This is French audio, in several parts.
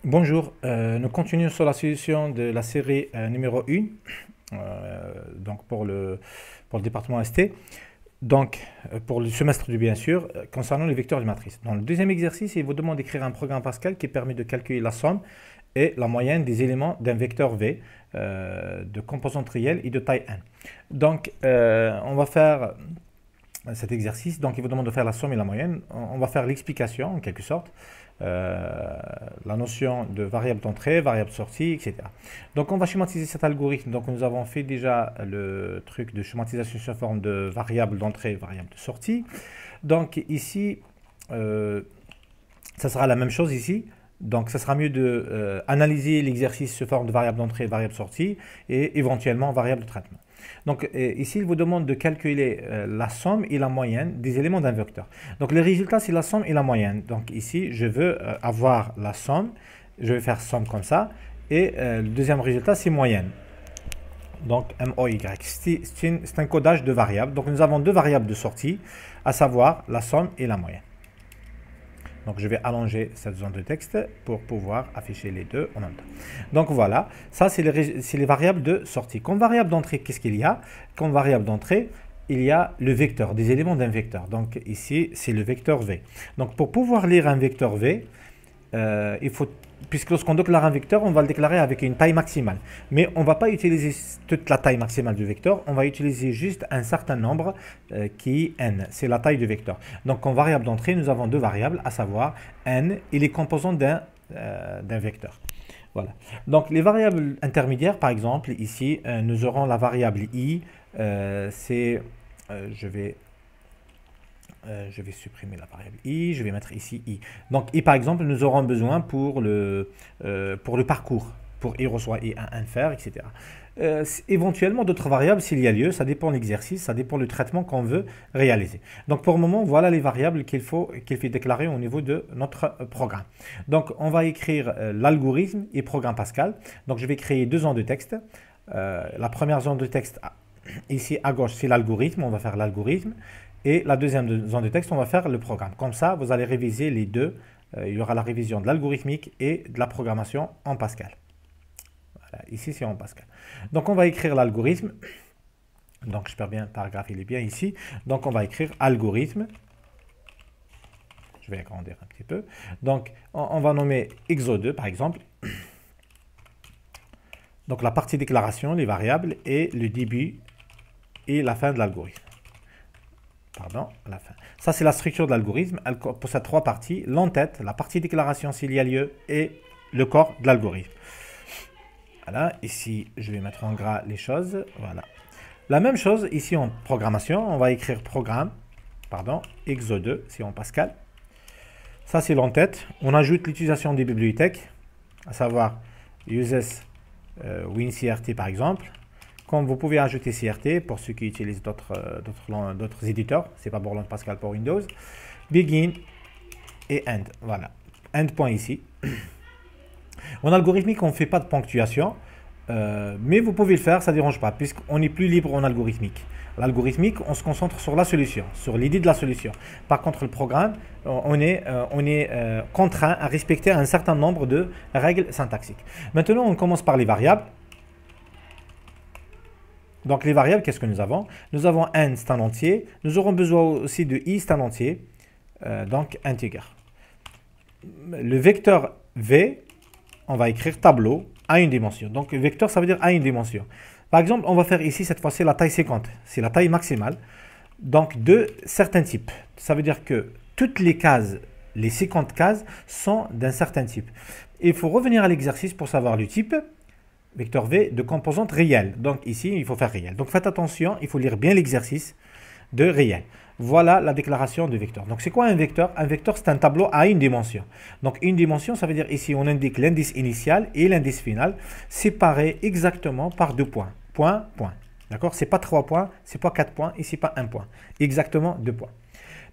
Bonjour, nous continuons sur la solution de la série numéro 1, donc pour le département ST, donc pour le semestre du bien sûr, concernant les vecteurs de matrice. Dans le deuxième exercice, il vous demande d'écrire un programme Pascal qui permet de calculer la somme et la moyenne des éléments d'un vecteur V de composante réelle et de taille n. Donc, on va faire cet exercice, donc il vous demande de faire la somme et la moyenne. On va faire l'explication en quelque sorte. La notion de variable d'entrée, variable de sortie, etc. Donc on va schématiser cet algorithme. Donc nous avons fait déjà le truc de schématisation sous forme de variable d'entrée, variable de sortie. Donc ici, ça sera la même chose ici. Donc ça sera mieux de analyser l'exercice sous forme de variable d'entrée, variable de sortie et éventuellement variable de traitement. Donc ici, il vous demande de calculer la somme et la moyenne des éléments d'un vecteur. Donc le résultat, c'est la somme et la moyenne. Donc ici, je veux avoir la somme. Je vais faire somme comme ça. Et le deuxième résultat, c'est moyenne. Donc MOY. C'est un codage de variables. Donc nous avons deux variables de sortie, à savoir la somme et la moyenne. Donc je vais allonger cette zone de texte pour pouvoir afficher les deux en même temps. Donc voilà, ça c'est les variables de sortie. Comme variable d'entrée, qu'est-ce qu'il y a? Comme variable d'entrée, il y a le vecteur, des éléments d'un vecteur. Donc ici, c'est le vecteur V. Donc pour pouvoir lire un vecteur V, il faut, puisque lorsqu'on déclare un vecteur, on va le déclarer avec une taille maximale. Mais on ne va pas utiliser toute la taille maximale du vecteur, on va utiliser juste un certain nombre qui est n, c'est la taille du vecteur. Donc en variable d'entrée, nous avons deux variables, à savoir n et les composantes d'un vecteur. Voilà. Donc les variables intermédiaires, par exemple, ici, nous aurons la variable i, je vais supprimer la variable i, je vais mettre ici i. Donc i par exemple, nous aurons besoin pour le parcours, pour i reçoit i1 faire, etc. Éventuellement d'autres variables s'il y a lieu, ça dépend de l'exercice, ça dépend du traitement qu'on veut réaliser. Donc pour le moment, voilà les variables qu'il faut déclarer au niveau de notre programme. Donc on va écrire l'algorithme et programme Pascal. Donc je vais créer deux zones de texte. La première zone de texte ici à gauche, c'est l'algorithme, on va faire l'algorithme. Et la deuxième zone de texte, on va faire le programme. Comme ça, vous allez réviser les deux. Il y aura la révision de l'algorithmique et de la programmation en Pascal. Voilà, ici, c'est en Pascal. Donc, on va écrire l'algorithme. Donc, j'espère bien, le paragraphe, il est bien ici. Donc, on va écrire algorithme. Je vais agrandir un petit peu. Donc, on va nommer exo2, par exemple. Donc, la partie déclaration, les variables, et le début et la fin de l'algorithme. Pardon, à la fin. Ça, c'est la structure de l'algorithme. Elle possède trois parties. L'entête, la partie déclaration s'il y a lieu, et le corps de l'algorithme. Voilà, ici, je vais mettre en gras les choses. Voilà. La même chose ici en programmation. On va écrire programme, exo2, c'est en Pascal. Ça, c'est l'entête. On ajoute l'utilisation des bibliothèques, à savoir uses WinCRT par exemple. Comme vous pouvez ajouter CRT pour ceux qui utilisent d'autres éditeurs, c'est pas Borland Pascal pour Windows. Begin et end. Voilà. End point ici. En algorithmique, on ne fait pas de ponctuation, mais vous pouvez le faire, ça ne dérange pas, puisqu'on est plus libre en algorithmique. L'algorithmique, on se concentre sur la solution, sur l'idée de la solution. Par contre, le programme, on est contraint à respecter un certain nombre de règles syntaxiques. Maintenant, on commence par les variables. Donc les variables, qu'est-ce que nous avons? Nous avons n, c'est un entier. Nous aurons besoin aussi de i, c'est un entier. Donc integer. Le vecteur v, on va écrire tableau à une dimension. Donc vecteur, ça veut dire à une dimension. Par exemple, on va faire ici, cette fois-ci, la taille 50. C'est la taille maximale. Donc de certains types. Ça veut dire que toutes les cases, les 50 cases, sont d'un certain type. Il faut revenir à l'exercice pour savoir le type. Vecteur V de composante réelle. Donc ici, il faut faire réel. Donc faites attention, il faut lire bien l'exercice de réel. Voilà la déclaration de vecteur. Donc c'est quoi un vecteur? Un vecteur, c'est un tableau à une dimension. Donc une dimension, ça veut dire ici, on indique l'indice initial et l'indice final, séparés exactement par deux points. Point, point. D'accord? C'est pas 3 points, c'est pas 4 points, ici pas 1 point. Exactement 2 points.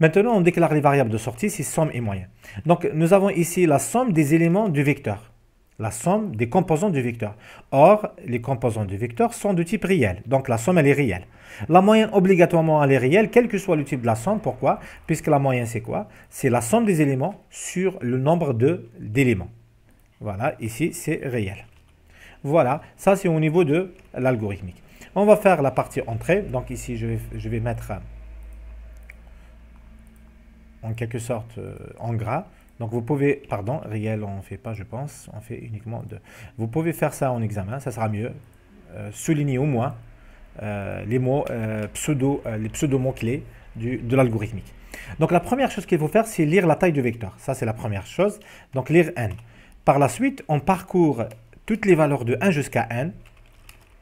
Maintenant, on déclare les variables de sortie, c'est somme et moyenne. Donc nous avons ici la somme des éléments du vecteur. La somme des composants du vecteur. Or, les composants du vecteur sont de type réel. Donc, la somme, elle est réelle. La moyenne, obligatoirement, elle est réelle, quel que soit le type de la somme. Pourquoi? Puisque la moyenne, c'est quoi? C'est la somme des éléments sur le nombre d'éléments. Voilà, ici, c'est réel. Voilà, ça c'est au niveau de l'algorithmique. On va faire la partie entrée. Donc ici, je vais mettre en quelque sorte en gras. Donc vous pouvez, pardon, réel on ne fait pas je pense, on fait uniquement de. Vous pouvez faire ça en examen, ça sera mieux. Souligner au moins les mots les pseudo-mots clés de l'algorithmique. Donc la première chose qu'il faut faire, c'est lire la taille du vecteur. Ça c'est la première chose. Donc lire n. Par la suite, on parcourt toutes les valeurs de 1 jusqu'à n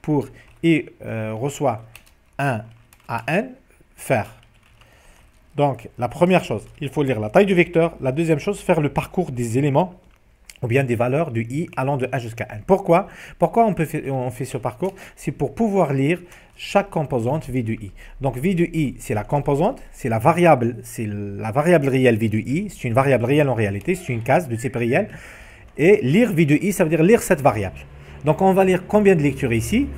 pour et reçoit 1 à n, faire. Donc, la première chose, il faut lire la taille du vecteur. La deuxième chose, faire le parcours des éléments ou bien des valeurs du i allant de 1 jusqu'à n. Pourquoi on fait ce parcours? C'est pour pouvoir lire chaque composante v de i. Donc, v de i, c'est la composante, c'est la variable réelle v de i. C'est une variable réelle en réalité, c'est une case de type réel. Et lire v de i, ça veut dire lire cette variable. Donc, on va lire combien de lectures ici?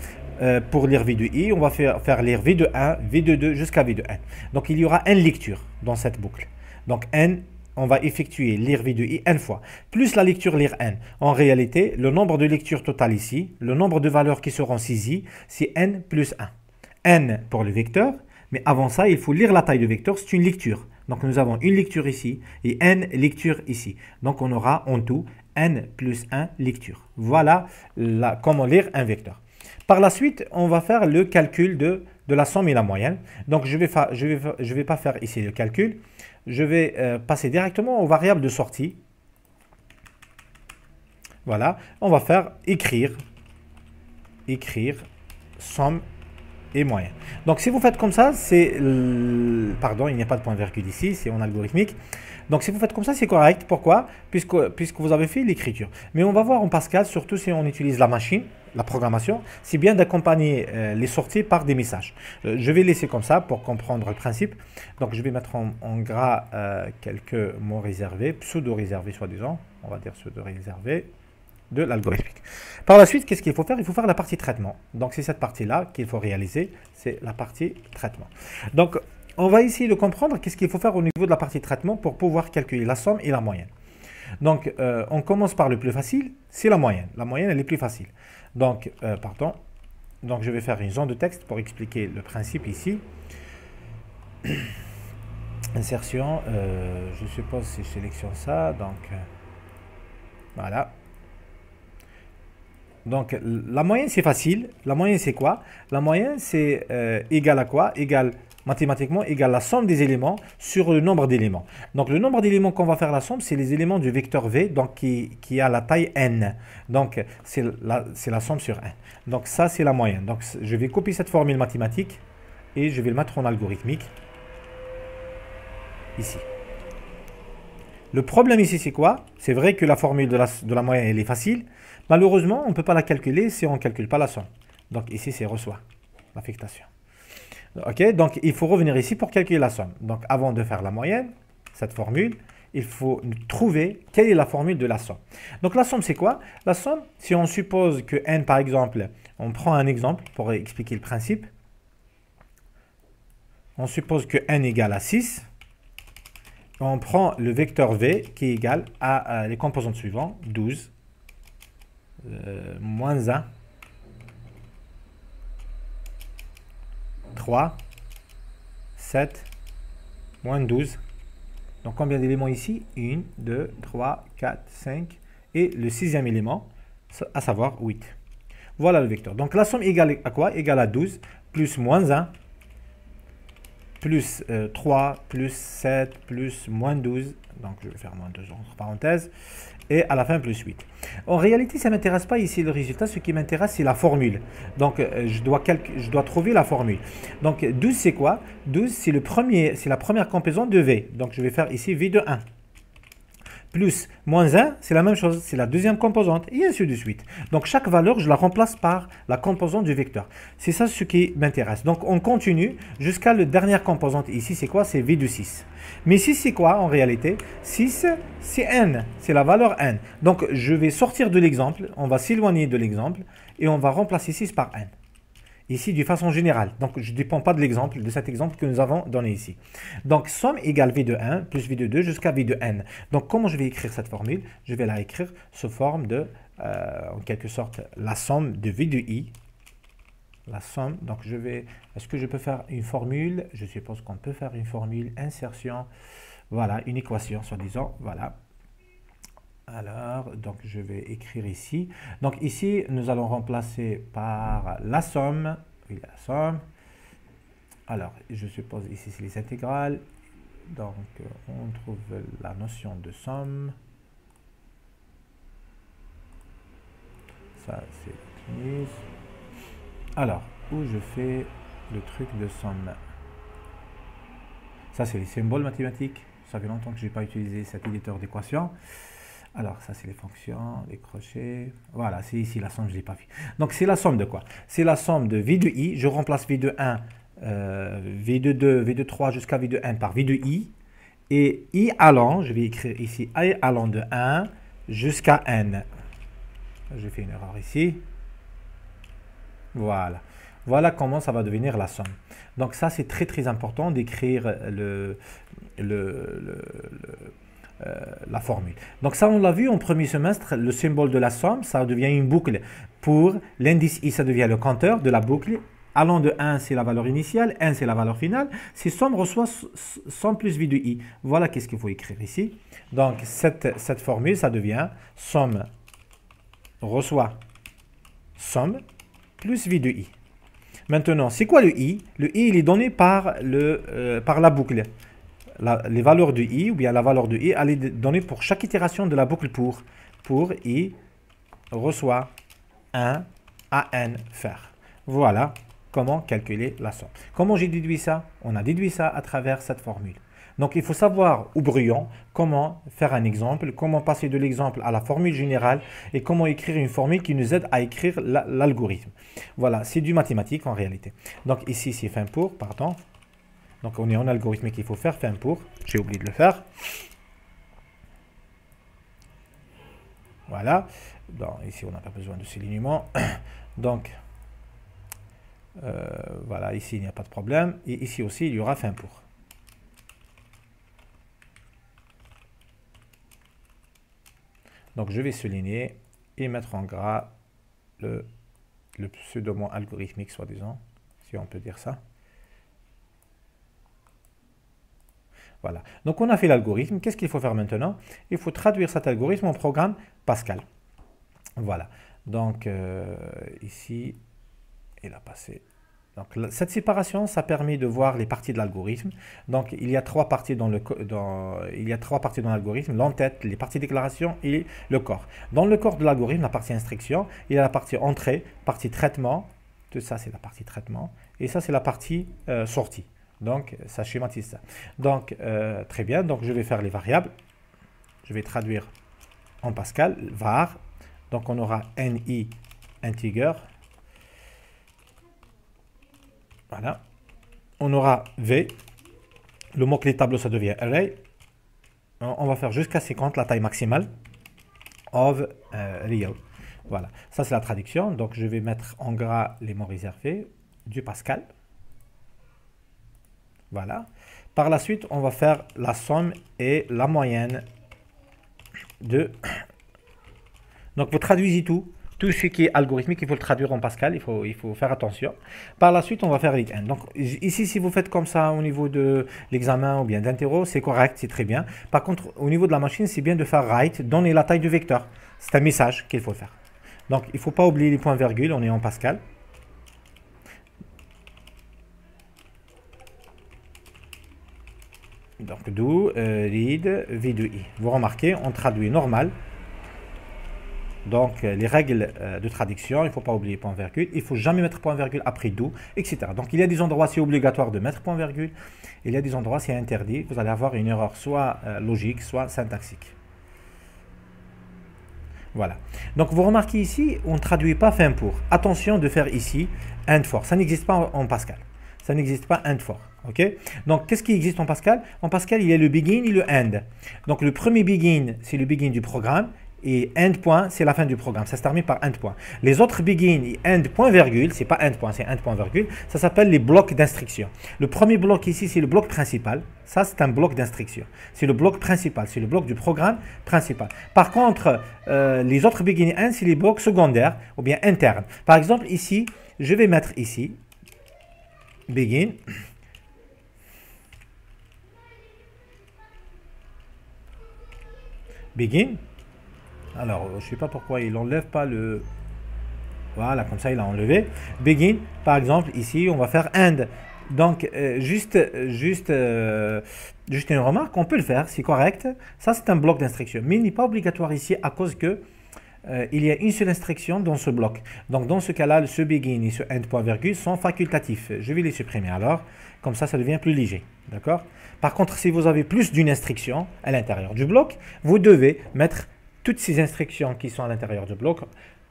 Pour lire v de i, on va faire lire v de 1, v de 2 jusqu'à v de n. Donc il y aura n lectures dans cette boucle. Donc n, on va effectuer lire v de i n fois, plus la lecture lire n. En réalité, le nombre de lectures totales ici, le nombre de valeurs qui seront saisies, c'est n plus 1. N pour le vecteur, mais avant ça, il faut lire la taille du vecteur, c'est une lecture. Donc nous avons une lecture ici et n lectures ici. Donc on aura en tout n plus 1 lecture. Voilà comment lire un vecteur. Par la suite, on va faire le calcul de la somme et la moyenne. Donc, je vais pas faire ici le calcul. Je vais passer directement aux variables de sortie. Voilà. On va faire écrire somme et moyenne. Donc, si vous faites comme ça, c'est... Pardon, il n'y a pas de point virgule ici, c'est en algorithmique. Donc, si vous faites comme ça, c'est correct. Pourquoi? Puisque vous avez fait l'écriture. Mais on va voir en Pascal, surtout si on utilise la machine, la programmation, c'est bien d'accompagner les sorties par des messages. Je vais laisser comme ça pour comprendre le principe. Donc, je vais mettre en gras quelques mots réservés, pseudo-réservés soi-disant. On va dire pseudo-réservés de l'algorithmique. Par la suite, qu'est-ce qu'il faut faire? Il faut faire la partie traitement. Donc, c'est cette partie-là qu'il faut réaliser. C'est la partie traitement. Donc, on va essayer de comprendre qu'est-ce qu'il faut faire au niveau de la partie traitement pour pouvoir calculer la somme et la moyenne. Donc, on commence par le plus facile, c'est la moyenne. La moyenne, elle est plus facile. Donc, Donc, je vais faire une zone de texte pour expliquer le principe ici. Insertion, je suppose si je sélectionne ça, donc, voilà. Donc, la moyenne, c'est facile. La moyenne, c'est quoi? La moyenne, c'est égal à quoi? Mathématiquement, égal la somme des éléments sur le nombre d'éléments. Donc, le nombre d'éléments qu'on va faire la somme, c'est les éléments du vecteur V, donc qui a la taille n. Donc, c'est la somme sur n. Donc, ça, c'est la moyenne. Donc, je vais copier cette formule mathématique et je vais le mettre en algorithmique ici. Le problème ici, c'est quoi? C'est vrai que la formule de la moyenne, elle est facile. Malheureusement, on ne peut pas la calculer si on ne calcule pas la somme. Donc ici, c'est reçoit, l'affectation. Ok, donc il faut revenir ici pour calculer la somme. Donc avant de faire la moyenne, cette formule, il faut trouver quelle est la formule de la somme. Donc la somme, c'est quoi? La somme, si on suppose que n, par exemple, on prend un exemple pour expliquer le principe. On suppose que n égale à 6. On prend le vecteur v qui est égal à les composantes suivantes, 12, moins 1, 3, 7, moins 12. Donc combien d'éléments ici? 1, 2, 3, 4, 5. Et le sixième élément, à savoir 8. Voilà le vecteur. Donc la somme égale à quoi? Égale à 12 plus moins 1 plus 3 plus 7 plus moins 12. Donc je vais faire moins 2 entre parenthèses. Et à la fin, plus 8. En réalité, ça ne m'intéresse pas ici le résultat. Ce qui m'intéresse, c'est la formule. Donc, je dois trouver la formule. Donc, 12, c'est quoi? 12, c'est la première composante de V. Donc, je vais faire ici V de 1. Plus moins 1, c'est la même chose. C'est la deuxième composante. Et ainsi de suite. Donc, chaque valeur, je la remplace par la composante du vecteur. C'est ça ce qui m'intéresse. Donc, on continue jusqu'à la dernière composante ici. C'est quoi? C'est V de 6. Mais 6, c'est quoi en réalité? 6, c'est n, c'est la valeur n. Donc, je vais sortir de l'exemple, on va s'éloigner de l'exemple et on va remplacer 6 par n. ici de façon générale. Donc, je ne dépends pas de l'exemple, de cet exemple que nous avons donné ici. Donc, somme égale V de 1 plus V de 2 jusqu'à V de n. Donc, comment je vais écrire cette formule? Je vais la écrire sous forme de, en quelque sorte, la somme de V de i. La somme, donc je vais, est-ce que je peux faire une formule? Je suppose qu'on peut faire une formule, insertion, voilà, une équation, soi-disant, voilà. Alors, donc je vais écrire ici. Donc ici, nous allons remplacer par la somme, oui, la somme. Alors, je suppose ici, c'est les intégrales. Donc, on trouve la notion de somme. Ça, c'est mise. Alors, où je fais le truc de somme? Ça, c'est les symboles mathématiques. Ça fait longtemps que je n'ai pas utilisé cet éditeur d'équations. Alors, ça, c'est les fonctions, les crochets. Voilà, c'est ici la somme, je ne l'ai pas vu. Donc, c'est la somme de quoi? C'est la somme de V de I. Je remplace V de 1, V de 2, V de 3 jusqu'à V de n par V de I. Et I allant, je vais écrire ici I allant de 1 jusqu'à n. J'ai fait une erreur ici. Voilà. Voilà comment ça va devenir la somme. Donc ça, c'est très très important d'écrire la formule. Donc ça, on l'a vu en premier semestre, le symbole de la somme, ça devient une boucle. Pour l'indice i, ça devient le compteur de la boucle. Allant de 1, c'est la valeur initiale, 1, c'est la valeur finale. Si somme reçoit somme plus v de i. Voilà qu'est-ce qu'il faut écrire ici. Donc cette formule, ça devient somme reçoit somme plus v de i. Maintenant, c'est quoi le i? Le i, il est donné par la boucle. Les valeurs de i, ou bien la valeur de i, elle est donnée pour chaque itération de la boucle pour i reçoit 1 à n faire. Voilà comment calculer la somme. Comment j'ai déduit ça? On a déduit ça à travers cette formule. Donc, il faut savoir au brouillon comment faire un exemple, comment passer de l'exemple à la formule générale et comment écrire une formule qui nous aide à écrire l'algorithme. Voilà, c'est du mathématique en réalité. Donc, ici, c'est fin pour, pardon. Donc, on est en algorithme qu'il faut faire fin pour. J'ai oublié de le faire. Voilà. Donc, ici, on n'a pas besoin de soulignement. Donc, voilà, ici, il n'y a pas de problème. Et ici aussi, il y aura fin pour. Donc, je vais souligner et mettre en gras le pseudo-mot algorithmique, soi-disant, si on peut dire ça. Voilà. Donc, on a fait l'algorithme. Qu'est-ce qu'il faut faire maintenant? Il faut traduire cet algorithme en programme Pascal. Voilà. Donc, ici, il a passé. Donc, cette séparation, ça permet de voir les parties de l'algorithme. Donc, il y a trois parties dans l'algorithme, l'entête, les parties déclaration et le corps. Dans le corps de l'algorithme, la partie instruction, il y a la partie entrée, partie traitement. Tout ça, c'est la partie traitement. Et ça, c'est la partie sortie. Donc, ça schématise ça. Donc, très bien. Donc, je vais faire les variables. Je vais traduire en Pascal, var. Donc, on aura ni integer. Voilà. On aura V. Le mot-clé tableau, ça devient array. On va faire jusqu'à 50, la taille maximale of real. Voilà. Ça, c'est la traduction. Donc, je vais mettre en gras les mots réservés du Pascal. Voilà. Par la suite, on va faire la somme et la moyenne de... Donc, vous traduisez tout. Tout ce qui est algorithmique, il faut le traduire en Pascal, il faut faire attention. Par la suite, on va faire lit n. Donc ici, si vous faites comme ça au niveau de l'examen ou bien d'interro, c'est correct, c'est très bien. Par contre, au niveau de la machine, c'est bien de faire write, donner la taille du vecteur. C'est un message qu'il faut faire. Donc, il ne faut pas oublier les points-virgules, on est en Pascal. Donc, do, read, v de i. Vous remarquez, on traduit normal. Donc, les règles de traduction, il ne faut pas oublier point-virgule. Il ne faut jamais mettre point-virgule après do, etc. Donc, il y a des endroits, c'est obligatoire de mettre point-virgule. Il y a des endroits, c'est interdit. Vous allez avoir une erreur soit logique, soit syntaxique. Voilà. Donc, vous remarquez ici, on ne traduit pas fin pour. Attention de faire ici and for. Ça n'existe pas en Pascal. Ça n'existe pas and for. OK? Donc, qu'est-ce qui existe en Pascal? En Pascal, il y a le begin et le end. Donc, le premier begin, c'est le begin du programme. et end point, c'est la fin du programme. Ça se termine par end point. Les autres begin et end point virgule, c'est pas end point, c'est end point virgule. Ça s'appelle les blocs d'instruction. Le premier bloc ici, c'est le bloc principal. Ça, c'est un bloc d'instruction. C'est le bloc principal, c'est le bloc du programme principal. Par contre, les autres begin et end, c'est les blocs secondaires ou bien internes. Par exemple, ici, je vais mettre ici begin. Begin. Alors, je ne sais pas pourquoi il n'enlève pas le... Voilà, comme ça, il a enlevé. Begin, par exemple, ici, on va faire end. Donc, juste une remarque, on peut le faire, c'est correct. Ça, c'est un bloc d'instruction. Mais il n'est pas obligatoire ici à cause que il y a une seule instruction dans ce bloc. Donc, dans ce cas-là, ce begin et ce end point virgule sont facultatifs. Je vais les supprimer alors. Comme ça devient plus léger. D'accord? Par contre, si vous avez plus d'une instruction à l'intérieur du bloc, vous devez mettre toutes ces instructions qui sont à l'intérieur du bloc,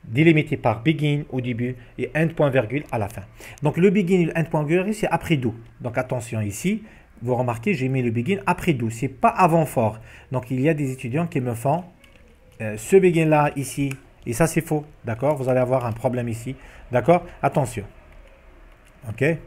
délimitées par begin au début et end point virgule à la fin. Donc, le begin et le end point virgule, c'est après do. Donc, attention ici, vous remarquez, j'ai mis le begin après do. Ce n'est pas avant fort. Donc, il y a des étudiants qui me font ce begin là ici, et ça c'est faux, d'accord? Vous allez avoir un problème ici, d'accord? Attention, ok?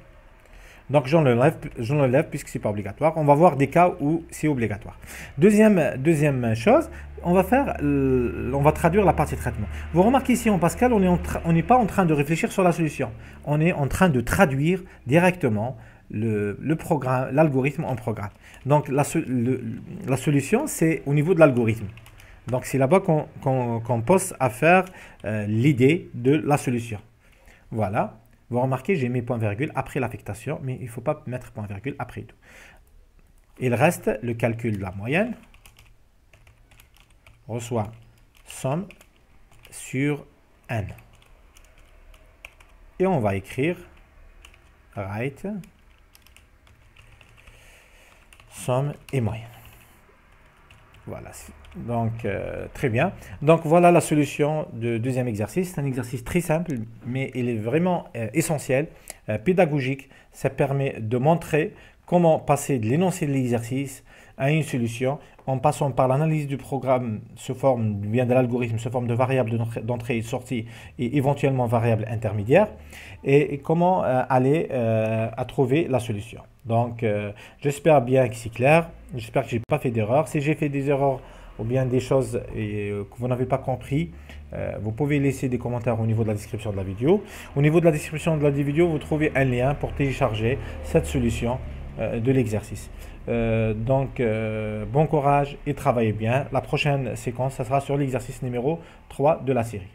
Donc j'enlève puisque c'est pas obligatoire. On va voir des cas où c'est obligatoire. Deuxième chose, on va traduire la partie traitement. Vous remarquez ici en Pascal, on n'est pas en train de réfléchir sur la solution. On est en train de traduire directement le programme, l'algorithme en programme. Donc la solution, c'est au niveau de l'algorithme. Donc, c'est là-bas qu'on pose à faire l'idée de la solution. Voilà. Vous remarquez, j'ai mis point virgule après l'affectation, mais il ne faut pas mettre point virgule après tout. Il reste le calcul de la moyenne. Reçoit somme sur n. Et on va écrire write somme et moyenne. Voilà, donc très bien. Donc voilà la solution du deuxième exercice. C'est un exercice très simple, mais il est vraiment essentiel, pédagogique. Ça permet de montrer comment passer de l'énoncé de l'exercice à une solution en passant par l'analyse du programme sous forme bien de l'algorithme, sous forme de variables d'entrée et de sortie et éventuellement variables intermédiaires et comment aller à trouver la solution. Donc, j'espère bien que c'est clair. J'espère que je n'ai pas fait d'erreur. Si j'ai fait des erreurs ou bien des choses que vous n'avez pas compris, vous pouvez laisser des commentaires au niveau de la description de la vidéo. Au niveau de la description de la vidéo, vous trouvez un lien pour télécharger cette solution de l'exercice. Donc, bon courage et travaillez bien. La prochaine séquence, ça sera sur l'exercice numéro 3 de la série.